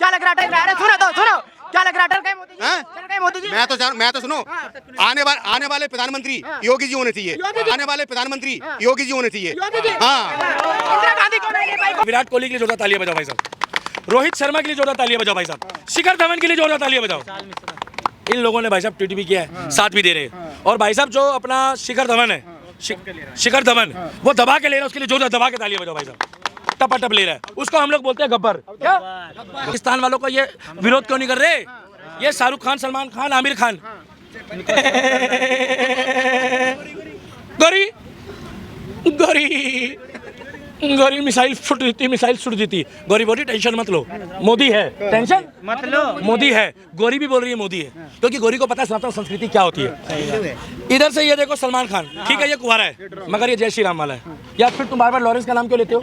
क्या लग रहा है? सुनो तो सुनो, क्या लग रहा है? मोदी जी मैं तो सुनो, आने वाले प्रधानमंत्री योगी जी होने चाहिए, आने वाले प्रधानमंत्री योगी जी होने चाहिए। हाँ, इंदिरा गांधी को नहीं भाई। विराट कोहली के लिए जोरदार तालियां बजाओ भाई साहब, रोहित शर्मा के लिए जोरदार तालियां बजाओ भाई साहब, शिखर धवन के लिए जोरदार तालियां बजाओ। इन लोगों ने भाई साहब ट्वीट भी किया है, साथ भी दे रहे हैं। और भाई साहब जो अपना शिखर धवन है, शिखर धवन वो दबा के ले रहा है, उसके लिए जोरदार दबा के तालियां बजाओ भाई साहब। टपाटप ले रहा है, उसको हम लोग बोलते हैं गब्बर। क्या पाकिस्तान वालों का ये विरोध क्यों नहीं कर रहे? ये शाहरुख खान, सलमान खान, आमिर खान गरी गरी मिसाइल छुट देती। गौरी बोली टेंशन मत लो, मोदी है, टेंशन मत लो, मोदी है। गौरी भी बोल रही है मोदी है, क्योंकि गौरी को पता है सनातन संस्कृति क्या होती है। इधर से ये देखो सलमान खान, ठीक है ये कुंवारा है, मगर ये जय श्री राम वाला है। यार फिर तुम बार बार लॉरेंस का नाम क्यों लेते हो?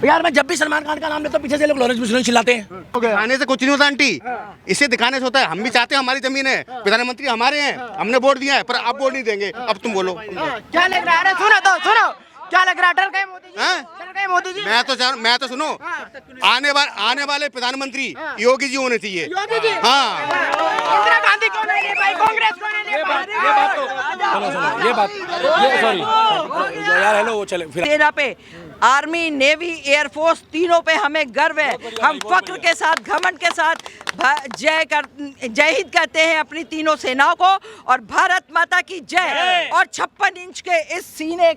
यार मैं जब भी सलमान खान का नाम लेता हूँ पीछे से लोग लॉरेंस भी चिल्लाते हैं। दिखाने से कुछ नहीं होता आंटी, इसे दिखाने से होता है। हम भी चाहते हैं, हमारी जमीन है, प्रधानमंत्री हमारे हैं, हमने वोट दिया है, पर आप वोट नहीं देंगे। अब तुम बोलो क्या लग रहा है? सुनो तो सुनो, क्या लग रहा है? डर गए मोदी जी? डर गए मोदी जी? मैं तो सुनो, आने वाले प्रधानमंत्री योगी जी होने चाहिए। योगी जी? हाँ, इंदिरा गांधी को नहीं भाई, कांग्रेस को नहीं। ये बात सॉरी यार, हेलो वो चले फिर। सेना पे, आर्मी, नेवी, एयरफोर्स तीनों पे हमें गर्व है। हम फक्र के साथ, घमंड के साथ जय हिंद कहते हैं अपनी तीनों सेनाओं को, और भारत माता की जय। और 56 इंच के इस सीने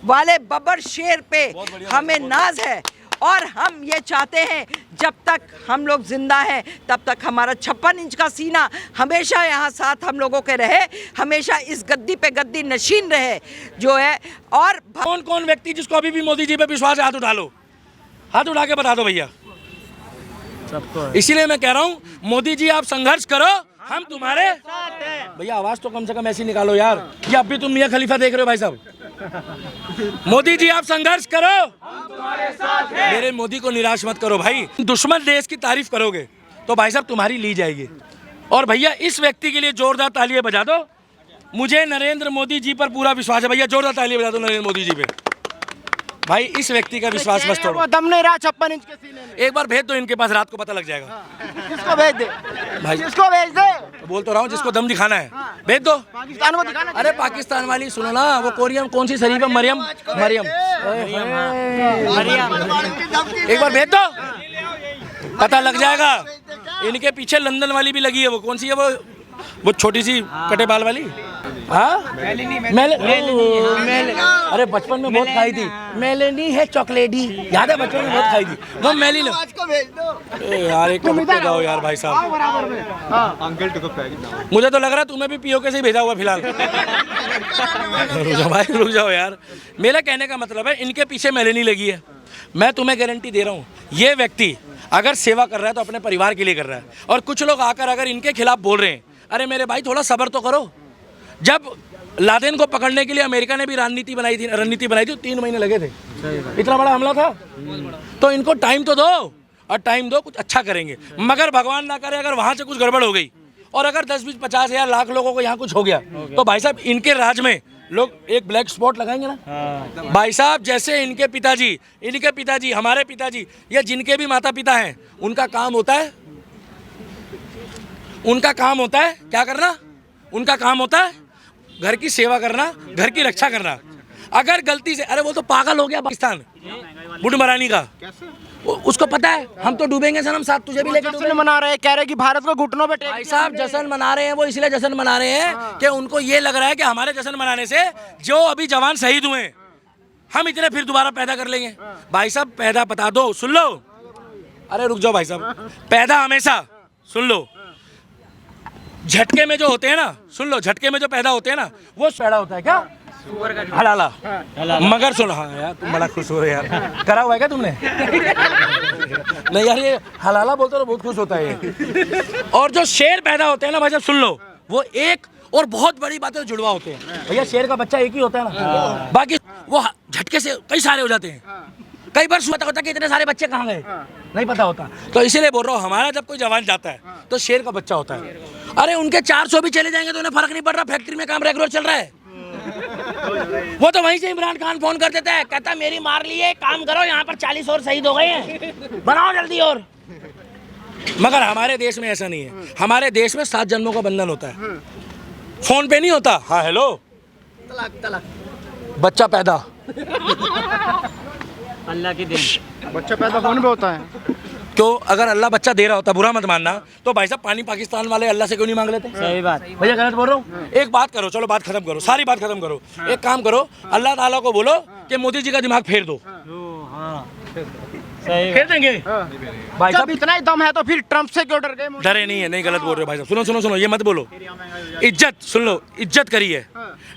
वाले बब्बर शेर पे हमें नाज है, और हम ये चाहते हैं जब तक हम लोग जिंदा हैं तब तक हमारा 56 इंच का सीना हमेशा यहाँ साथ हम लोगों के रहे, हमेशा इस गद्दी पे गद्दी नशीन रहे जो है। और कौन कौन व्यक्ति जिसको अभी भी मोदी जी पे विश्वास है, हाथ उठा लो, हाथ उठा के बता दो भैया। इसीलिए मैं कह रहा हूँ मोदी जी आप संघर्ष करो, हम तुम्हारे भैया। आवाज तो कम से कम ऐसी निकालो यार, ये अब भी तुम मियां खलीफा देख रहे हो भाई साहब। मोदी जी आप संघर्ष करो, मेरे मोदी को निराश मत करो भाई। दुश्मन देश की तारीफ करोगे तो भाई साहब तुम्हारी ली जाएगी। और भैया इस व्यक्ति के लिए जोरदार तालियां बजा दो। मुझे नरेंद्र मोदी जी पर पूरा विश्वास है भैया, जोरदार तालियां बजा दो नरेंद्र मोदी जी पे। भाई इस व्यक्ति का विश्वास मत तोड़ो। वो दम नहीं रहा 56 इंच के सीने में। एक बार भेज दो इनके पास, रात को पता लग जाएगा। किसको भेज दे भाई किसको भेज दे? बोल तो रहा हूँ, जिसको दम दिखाना है भेज दो। पाकिस्तान को दिखाना। अरे पाकिस्तान वाली सुनो ना, वो कोरियन कौन सी शरीफ है, मरियम एक बार भेज दो, पता लग जाएगा। इनके पीछे लंदन वाली भी लगी है, वो कौन सी है, वो छोटी सी कटे बाल वाली। हाँ अरे बचपन में बहुत खाई थी, मेलेनी है चॉकलेटी, याद है बचपन में बहुत खाई थी वो मेलिनो। यार एक तो जाओ यार भाई साहब, मुझे तो लग रहा है तुम्हें भी पीओके से ही भेजा हुआ फिलहाल। रुक जाओ भाई, रुक जाओ यार। मेरा कहने का मतलब है इनके पीछे मेलेनी लगी है। मैं तुम्हें गारंटी दे रहा हूँ, ये व्यक्ति अगर सेवा कर रहा है तो अपने परिवार के लिए कर रहा है। और कुछ लोग आकर अगर इनके खिलाफ बोल रहे हैं, अरे मेरे भाई थोड़ा सब्र तो करो। जब लादेन को पकड़ने के लिए अमेरिका ने भी रणनीति बनाई थी, 3 महीने लगे थे, इतना बड़ा हमला था। तो इनको टाइम तो दो, और टाइम दो, कुछ अच्छा करेंगे। मगर भगवान ना करे अगर वहां से कुछ गड़बड़ हो गई, और अगर 10, 20, 50 या लाख लोगों को यहाँ कुछ हो गया, तो भाई साहब इनके राज में लोग एक ब्लैक स्पॉट लगाएंगे ना। भाई साहब जैसे इनके पिताजी, हमारे पिताजी, या जिनके भी माता पिता हैं, उनका काम होता है क्या करना? उनका काम होता है घर की सेवा करना, घर की रक्षा करना। अगर गलती से, अरे वो तो पागल हो गया पाकिस्तान, बुढ़ मरानी का, उसको पता है हम तो डूबेंगे सनम, साथ तुझे भी लेकर जश्न मना रहे हैं, कह रहे हैं कि भारत को घुटनों पे टेक। भाई साहब जश्न मना रहे हैं, वो इसलिए जश्न मना रहे हैं कि उनको ये लग रहा है कि हमारे जश्न मनाने से जो अभी जवान शहीद हुए हम इतने फिर दोबारा पैदा कर लेंगे। भाई साहब पैदा बता दो, सुन लो। अरे रुक जाओ भाई साहब, पैदा हमेशा सुन लो, झटके में जो होते हैं ना, सुन लो, झटके में जो पैदा होते हैं ना, वो पैदा होता है क्या? हलाला। मगर सुन, हाँ यार तुम बड़ा खुश हो रहे यार, करा हुआ है क्या तुमने? नहीं यार ये हलाला बोलते तो बहुत खुश होता है ये। और जो शेर पैदा होते हैं ना भाई साहब, सुन लो, वो एक और बहुत बड़ी बातें जुड़वा होते हैं भैया। शेर का बच्चा एक ही होता है ना, बाकी वो झटके से कई सारे हो जाते हैं। कई बार पता होता है कि इतने सारे बच्चे कहाँ गए, नहीं पता होता। तो इसीलिए बोल रहा हूँ, हमारा जब कोई जवान जाता है तो शेर का बच्चा होता है। अरे उनके 400 भी चले जाएंगे तो उन्हें फर्क नहीं पड़ रहा, फैक्ट्री में काम रेगुलर चल रहा है। वो तो वहीं से इमरान खान फोन कर देता है, कहता मेरी मार लिए, काम करो, यहाँ पर 40 और शहीद हो गए हैं, बनाओ जल्दी। और मगर हमारे देश में ऐसा नहीं है। हमारे देश में 7 जन्मों का बंधन होता है, फोन पे नहीं होता। हाँ हेलो, बच्चा पैदा अल्लाह की देन। बच्चा पैदा फोन पे होता है। क्यों? अगर अल्लाह बच्चा दे रहा होता, बुरा मत मानना, तो भाई साहब पानी पाकिस्तान वाले अल्लाह से क्यों नहीं मांग लेते? सही बात। भैया गलत बोल रहा हूँ? एक बात करो, चलो बात खत्म करो, सारी बात खत्म करो। एक काम करो, अल्लाह ताला को बोलो कि मोदी जी का दिमाग फेर दो, हाँ सही फेर देंगे। भाई जब साहब इतना ही दम है तो फिर ट्रम्प से क्यों डर गए मोदी? डरे नहीं है, नहीं गलत बोल रहे हो भाई साहब। सुनो सुनो सुनो, ये मत बोलो, इज्जत सुन लो, इज्जत करिए,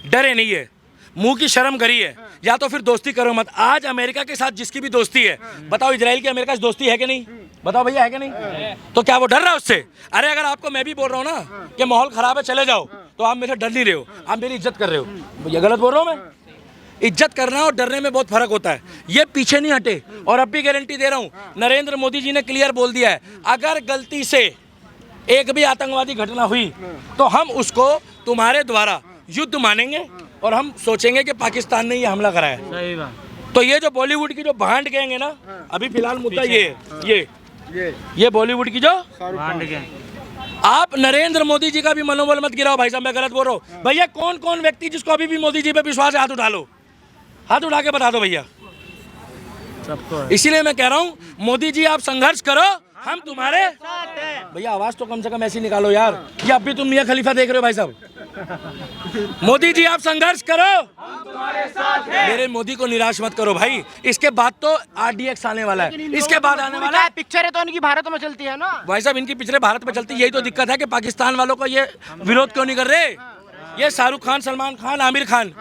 डरे नहीं है, मुंह की शर्म करिए, या तो फिर दोस्ती करो मत। आज अमेरिका के साथ जिसकी भी दोस्ती है, बताओ इजराइल की अमेरिका से दोस्ती है कि नहीं? बताओ भैया, है कि नहीं? तो क्या वो डर रहा है उससे? अरे अगर आपको मैं भी बोल रहा हूँ ना कि माहौल खराब है चले जाओ, तो आप मेरे से डर नहीं रहे हो, आप मेरी इज्जत कर रहे हो। ये गलत बोल रहा हूँ मैं? इज्जत करना और डरने में बहुत फर्क होता है। ये पीछे नहीं हटे, और अब भी गारंटी दे रहा हूँ, नरेंद्र मोदी जी ने क्लियर बोल दिया है, अगर गलती से एक भी आतंकवादी घटना हुई तो हम उसको तुम्हारे द्वारा युद्ध मानेंगे और हम सोचेंगे कि पाकिस्तान ने ये हमला कराया। सही बात। तो ये जो बॉलीवुड की जो भांड कहेंगे ना, अभी फिलहाल मुद्दा ये बॉलीवुड की जो भांड के आप नरेंद्र मोदी जी का भी मनोबल मत गिराओ भाई साहब, मैं गलत बोल रहा हूँ? भैया कौन कौन व्यक्ति जिसको अभी भी मोदी जी पे विश्वास है, हाथ उठा लो, हाथ उठा के बता दो भैया। सबको इसीलिए मैं कह रहा हूँ मोदी जी आप संघर्ष करो, हम तुम्हारे भैया आवाज तो कम से कम ऐसी निकालो यार, ये अब भी तुम मियां खलीफा देख रहे हो भाई साहब। मोदी जी आप संघर्ष करो, हम तुम्हारे साथ हैं। मेरे मोदी को निराश मत करो भाई, इसके बाद तो RDX आने वाला है, इसके बाद आने वाला है। पिक्चरें तो इनकी भारत में चलती है ना भाई साहब, इनकी पिक्चरें भारत में चलती, यही तो दिक्कत है कि पाकिस्तान वालों को ये विरोध क्यों नहीं कर रहे? ये शाहरुख खान, सलमान खान, आमिर खान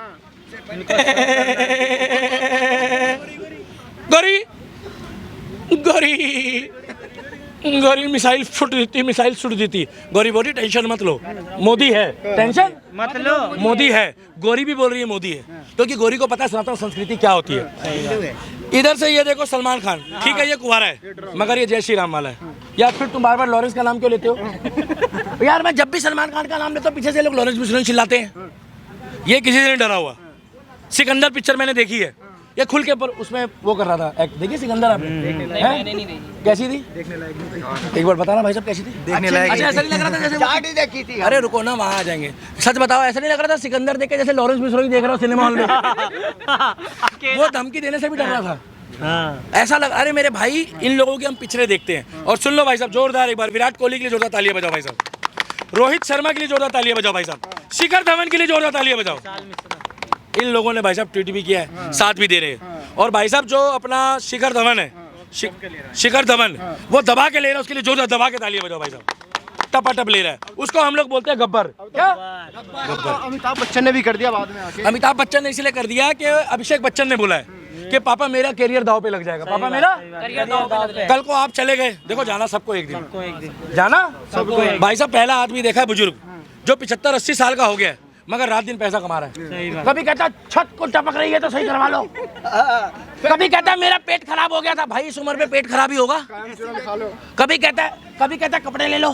गौरी गौरी गौरी मिसाइल छुट देती, मिसाइल छुट देती। गौरी बोली टेंशन मत लो, मोदी है, टेंशन मत लो। मोदी है। गौरी भी बोल रही है मोदी है, क्योंकि गौरी को पता है सनातन संस्कृति क्या होती है। इधर से ये देखो सलमान खान, ठीक है ये कुंवारा है, मगर ये जय श्री राम वाला है। यार फिर तुम बार बार लॉरेंस का नाम क्यों लेते हो? यार मैं जब भी सलमान खान का नाम लेता हूँ, पीछे से लोग लॉरेंस मिश्रा चिल्लाते हैं। ये किसी से नहीं डरा हुआ। सिकंदर पिक्चर मैंने देखी है, ये खुल के पर उसमें वो कर रहा था एक्ट। देखिए सिकंदर आपने? हैं? कैसी थी? एक बार बताना भाई साहब कैसी थी? देखने लायक। अच्छा ऐसा नहीं लग रहा था जैसे वो देखी थी? अरे रुको ना, वहाँ आ जाएंगे। सच बताओ, ऐसा नहीं लग रहा था सिकंदर देख के जैसे लॉरेंस मिश्रा देख रहा हो सिनेमा हॉल में? वो धमकी देने से भी डर रहा था। हाँ। ऐसा लग, अरे मेरे भाई इन लोगों की हम पिक्चरें देखते हैं। और सुन लो भाई साहब, जोरदार एक बार विराट कोहली के लिए जोरदार तालियां बजाओ भाई साहब, रोहित शर्मा के लिए जोरदार तालियां बजाओ भाई साहब, शिखर धवन के लिए जोरदार तालियां बजाओ। इन लोगों ने भाई साहब ट्वीट भी किया है, साथ भी दे रहे हैं। और भाई साहब जो अपना शिखर धवन है, शिखर धवन वो दबा के ले रहा है, उसके लिए जोरदार दबा के तालियां बजाओ भाई साहब। टपाटप ले रहा है, उसको हम लोग बोलते हैं गब्बर। क्या गब्बर? अमिताभ बच्चन ने भी कर दिया बाद में आके। अमिताभ बच्चन ने इसलिए कर दिया कि अभिषेक बच्चन ने बोला है कि पापा मेरा करियर दाव पे लग जाएगा, पापा मेरा करियर दाव पे लग जाएगा। कल को आप चले गए, देखो जाना सबको एक दिन, सबको एक दिन जाना सबको एक। भाई साहब पहला आदमी देखा है बुजुर्ग जो 75-80 साल का हो गया है, मगर रात दिन पैसा कमा रहा सही है। बात। कभी कहता छत को टपक रही है तो सही करवा लो, कभी कहता मेरा पेट खराब हो गया था। भाई इस उम्र में पेट खराब ही होगा। कभी कहता कपड़े ले लो,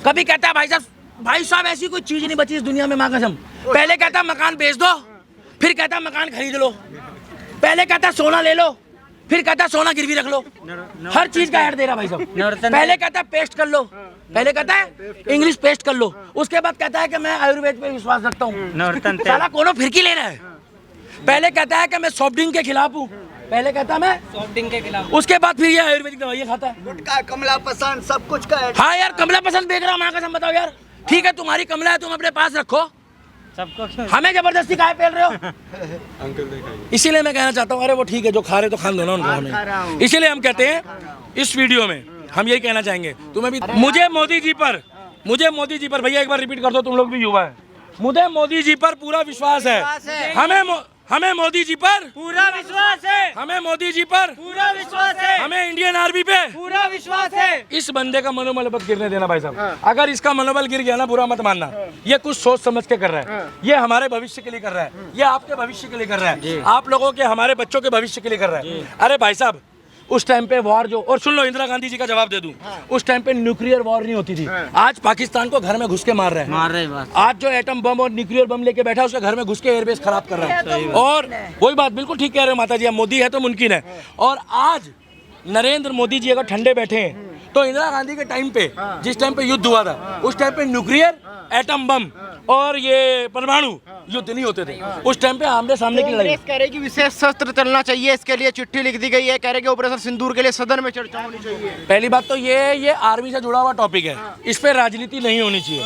कभी कहता भाई साहब ऐसी कोई चीज नहीं बची इस दुनिया में, माँ कसम। पहले कहता मकान बेच दो, फिर कहता मकान खरीद लो, पहले कहता सोना ले लो, फिर कहता सोना गिरवी रख लो। हर चीज का ऐड दे रहा भाई साहब। पहले कहता पेस्ट कर लो, पहले कहता है इंग्लिश पेस्ट कर लो, उसके बाद कहता है कि मैं आयुर्वेद पे विश्वास रखता हूँ। साला कोनो फिरकी ले रहा है। पहले कहता है कि मैं सॉफ्ट ड्रिंक के खिलाफ हूँ, पहले कहता मैं सॉफ्ट ड्रिंक के खिलाफ, उसके बाद फिर ये आयुर्वेदिक दवाइयाँ खाता है। गुटखा, कमला पसंद, सब कुछ का है। हाँ यार कमला पसंद बेच रहा, माँ कसम बताओ यार। ठीक है तुम्हारी कमला है, तुम अपने पास रखो, सबको क्यों? हमें जबरदस्ती काहे पेल रहे हो? इसीलिए मैं कहना चाहता हूँ, अरे वो ठीक है जो खा रहे तो खान दो ना उनको हमें। इसीलिए हम कहते हैं इस वीडियो में हम यही कहना चाहेंगे, तुम्हें भी मुझे मोदी जी पर भैया एक बार रिपीट कर दो, तुम लोग भी युवा है। मुझे मोदी जी पर पूरा विश्वास है, हमें मोदी जी पर पूरा विश्वास है, हमें मोदी जी पर पूरा विश्वास है, हमें इंडियन आर्मी पे पूरा विश्वास है। इस बंदे का मनोबल मत गिरने देना भाई साहब। अगर इसका मनोबल गिर गया ना, बुरा मत मानना, ये कुछ सोच समझ के कर रहा है, ये हमारे भविष्य के लिए कर रहा है, ये आपके भविष्य के लिए कर रहा है, आप लोगों के हमारे बच्चों के भविष्य के लिए कर रहा है। अरे भाई साहब उस टाइम पे वॉर जो, और सुन लो इंदिरा गांधी जी का जवाब दे दूं, उस टाइम पे न्यूक्लियर वॉर नहीं होती थी। आज पाकिस्तान को घर में घुस के मार रहे हैं, बस। आज जो एटम बम और न्यूक्लियर बम लेके बैठा है उसके घर में घुस के एयरबेस खराब कर रहा है। और वही बात बिल्कुल ठीक कह रहे हो माता जी, मोदी है तो मुमकिन है। और आज नरेंद्र मोदी जी अगर ठंडे बैठे हैं तो इंदिरा गांधी के टाइम पे जिस टाइम पे युद्ध हुआ था उस टाइम पे न्यूक्लियर, एटम बम और ये परमाणु युद्ध नहीं होते थे। उस टाइम पे आमने सामने की लड़ाई। कांग्रेस कह रही कि विशेष सत्र चलना चाहिए, इसके लिए चिट्ठी लिख दी गई है। कह रहे कि ऑपरेशन सिंदूर के लिए सदन में चर्चा होनी चाहिए। पहली बात तो ये आर्मी से जुड़ा हुआ टॉपिक है, इस पे राजनीति नहीं होनी चाहिए।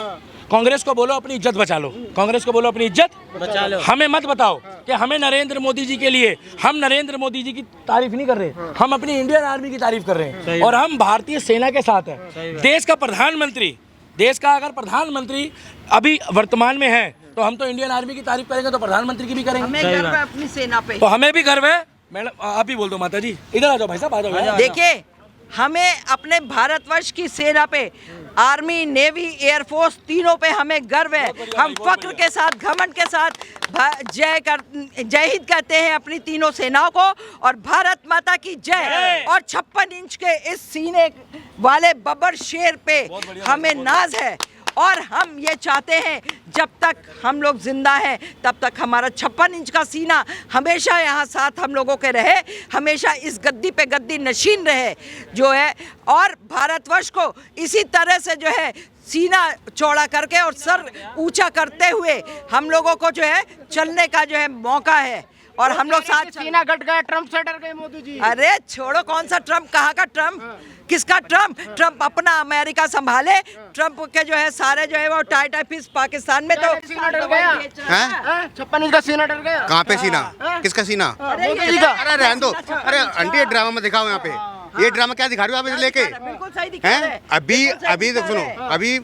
कांग्रेस को बोलो अपनी इज्जत बचा लो, कांग्रेस को बोलो अपनी इज्जत बचा लो। हमें मत बताओ कि हमें नरेंद्र मोदी जी के लिए, हम नरेंद्र मोदी जी की तारीफ नहीं कर रहे, हम अपनी इंडियन आर्मी की तारीफ कर रहे हैं और हम भारतीय सेना के साथ हैं। देश का प्रधानमंत्री, देश का अगर प्रधानमंत्री अभी वर्तमान में है तो हम तो इंडियन आर्मी की तारीफ करेंगे तो प्रधानमंत्री की भी करेंगे। हमें गर्व है अपनी सेना पे। तो हमें भी गर्व है। मैडम आप ही बोल दो माता जी, इधर आ जाओ भाई साहब, आ जाओ। देखिए, हमें अपने भारतवर्ष की सेना पे, आर्मी, नेवी, एयरफोर्स, तीनों पे हमें गर्व है। हम फक्र के साथ, घमंड के साथ जय हिंद कहते हैं अपनी तीनों सेनाओं को और भारत माता की जय। और 56 इंच के इस सीने वाले बब्बर शेर पे हमें नाज है और हम ये चाहते हैं जब तक हम लोग जिंदा हैं तब तक हमारा 56 इंच का सीना हमेशा यहाँ साथ हम लोगों के रहे, हमेशा इस गद्दी पे गद्दी नशीन रहे जो है। और भारतवर्ष को इसी तरह से जो है सीना चौड़ा करके और सर ऊंचा करते हुए हम लोगों को जो है चलने का जो है मौका है और हम लोग साथ। सीना गट गया, ट्रम्प से डर गए मोदी जी। अरे छोड़ो, कौन सा ट्रम्प, कहाँ का ट्रम्प, किसका ट्रम्प? ट्रम्प अपना अमेरिका संभाले। ट्रम्प के जो है सारे जो है वो टाई फिस पाकिस्तान में तो सीना डर गया। 56 इंच का सीना डर गया। कहाँ पे सीना? किसका सीना? मोदी जी का। अरे रहने दो। अरे आंटी, ये ड्रामा में दिखाओ यहाँ पे, ये ड्रामा क्या दिखा रहे हो आप इसे लेके? बिल्कुल सही दिखा रहे हैं हैं। अभी तो सुनो, अभी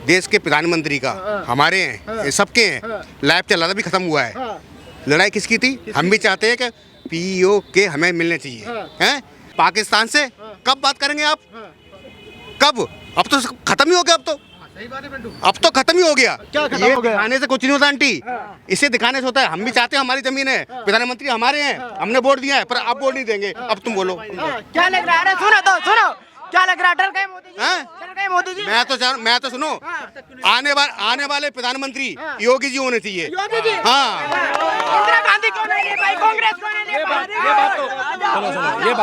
देश के प्रधानमंत्री का, हमारे हैं, सबके हैं, लाइव चल रहा था, अभी खत्म हुआ है। लड़ाई किसकी थी? हम भी चाहते हैं कि POK हमें मिलने चाहिए। हैं पाकिस्तान से कब बात करेंगे आप? कब? अब तो खत्म ही हो गया। अब तो खत्म ही हो गया। ये दिखाने से कुछ नहीं होता आंटी, इसे दिखाने से होता है। हम भी चाहते हैं, हमारी जमीन है, प्रधानमंत्री हमारे हैं, हमने वोट दिया है, पर आप वोट नहीं देंगे। अब तुम बोलो क्या लग रहा है? अरे सुनो तो सुनो, क्या लग रहा है? डर गए मोदी जी? डर गए मोदी जी? मैं तो सुनो, आने वाले प्रधानमंत्री योगी जी होने चाहिए। योगी जी? हाँ। इंदिरा गांधी क्यों नहीं ले पाई? कांग्रेस क्यों नहीं ले पाई? ये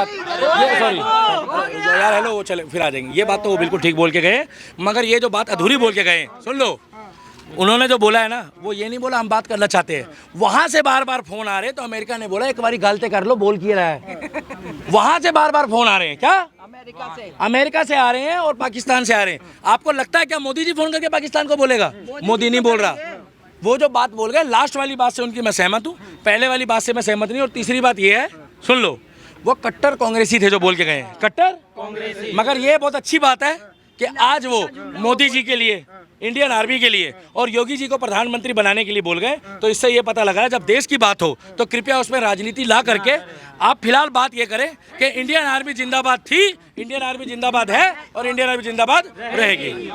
यार हेलो, वो चले फिर आ जाएंगे। ये बात तो वो बिल्कुल ठीक बोल के गए, मगर ये जो बात अधूरी बोल के गए, सुन लो। उन्होंने जो बोला है ना, वो ये नहीं बोला हम बात करना चाहते हैं। वहां से बार बार फोन आ रहे हैं, तो अमेरिका ने बोला एक बारी गलते कर लो, बोल किया रहा है। वहां से बार बार फोन आ रहे हैं। क्या? अमेरिका से आ रहे हैं और पाकिस्तान से आ रहे हैं। आपको लगता है क्या मोदी जी फोन करके पाकिस्तान को बोलेगा? मोदी नहीं बोल रहा। वो जो बात बोल गए, लास्ट वाली बात से उनकी मैं सहमत हूँ, पहले वाली बात से मैं सहमत नहीं। और तीसरी बात ये है, सुन लो, वो कट्टर कांग्रेसी थे जो बोल के गए हैं, कट्टर कांग्रेसी। मगर ये बहुत अच्छी बात है कि आज वो मोदी जी के लिए, इंडियन आर्मी के लिए और योगी जी को प्रधानमंत्री बनाने के लिए बोल गए। तो इससे ये पता लगा है जब देश की बात हो तो कृपया उसमें राजनीति ला करके आप फिलहाल बात ये करें कि इंडियन आर्मी जिंदाबाद थी, इंडियन आर्मी जिंदाबाद है और इंडियन आर्मी जिंदाबाद रहेगी।